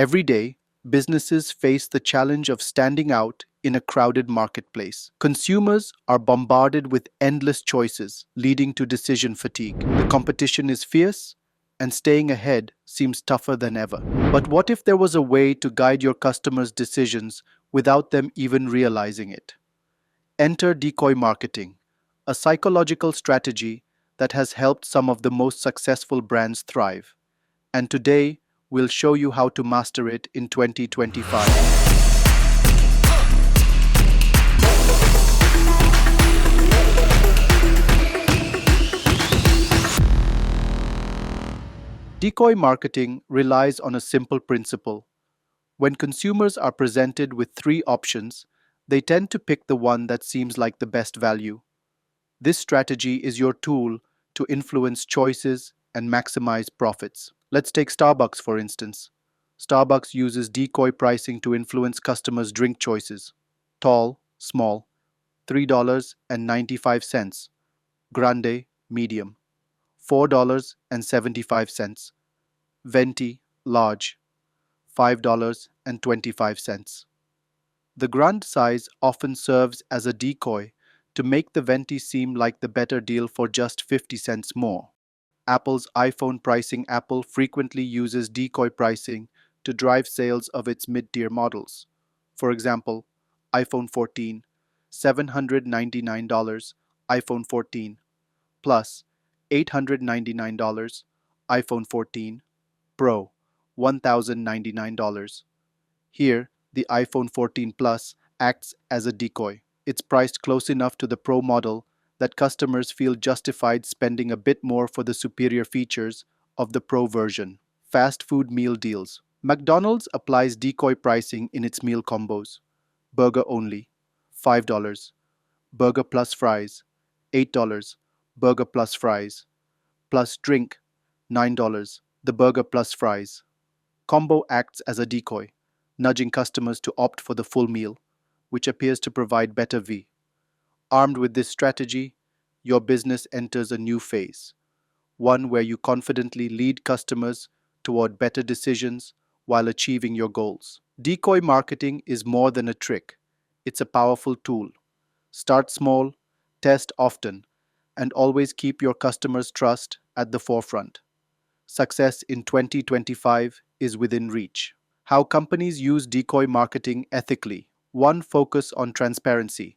Every day, businesses face the challenge of standing out in a crowded marketplace. Consumers are bombarded with endless choices, leading to decision fatigue. The competition is fierce, and staying ahead seems tougher than ever. But what if there was a way to guide your customers' decisions without them even realizing it? Enter Decoy Marketing, a psychological strategy that has helped some of the most successful brands thrive. And today, we'll show you how to master it in 2025. Decoy marketing relies on a simple principle. When consumers are presented with three options, they tend to pick the one that seems like the best value. This strategy is your tool to influence choices and maximize profits. Let's take Starbucks for instance. Starbucks uses decoy pricing to influence customers' drink choices. Tall, small, $3.95. Grande, medium, $4.75. Venti, large, $5.25. The grand size often serves as a decoy to make the venti seem like the better deal for just 50 cents more. Apple's iPhone pricing. Apple frequently uses decoy pricing to drive sales of its mid-tier models. For example, iPhone 14, $799, iPhone 14 Plus, $899, iPhone 14 Pro, $1,099. Here, the iPhone 14 Plus acts as a decoy. It's priced close enough to the Pro model that customers feel justified spending a bit more for the superior features of the Pro version. Fast food meal deals. McDonald's applies decoy pricing in its meal combos. Burger only, $5. Burger plus fries, $8. Burger plus fries. Plus drink, $9. The burger plus fries. Combo acts as a decoy, nudging customers to opt for the full meal, which appears to provide better V. Armed with this strategy, your business enters a new phase, one where you confidently lead customers toward better decisions while achieving your goals. Decoy marketing is more than a trick, it's a powerful tool. Start small, test often, and always keep your customers' trust at the forefront. Success in 2025 is within reach. How companies use decoy marketing ethically. 1. Focus on transparency.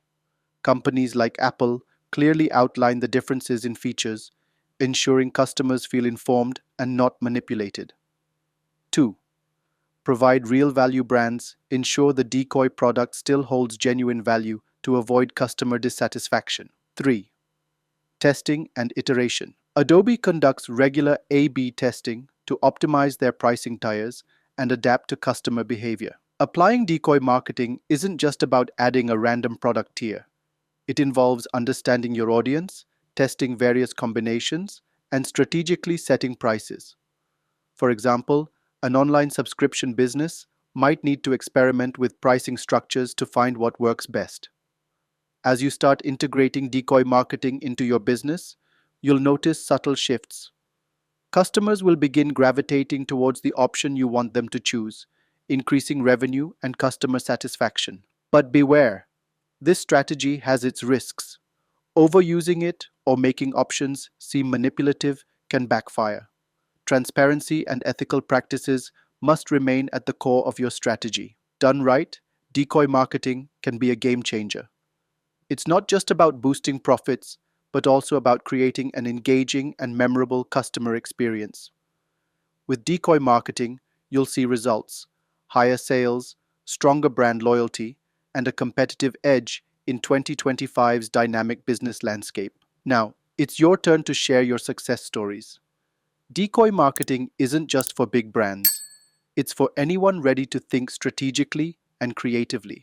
Companies like Apple clearly outline the differences in features, ensuring customers feel informed and not manipulated. 2. Provide real value. Brands ensure the decoy product still holds genuine value to avoid customer dissatisfaction. 3. Testing and iteration. Adobe conducts regular A/B testing to optimize their pricing tiers and adapt to customer behavior. Applying decoy marketing isn't just about adding a random product tier. It involves understanding your audience, testing various combinations, and strategically setting prices. For example, an online subscription business might need to experiment with pricing structures to find what works best. As you start integrating decoy marketing into your business, you'll notice subtle shifts. Customers will begin gravitating towards the option you want them to choose, increasing revenue and customer satisfaction. But beware, this strategy has its risks. Overusing it or making options seem manipulative can backfire. Transparency and ethical practices must remain at the core of your strategy. Done right, decoy marketing can be a game changer. It's not just about boosting profits, but also about creating an engaging and memorable customer experience. With decoy marketing, you'll see results: higher sales, stronger brand loyalty, and a competitive edge in 2025's dynamic business landscape. Now, it's your turn to share your success stories. Decoy marketing isn't just for big brands. It's for anyone ready to think strategically and creatively.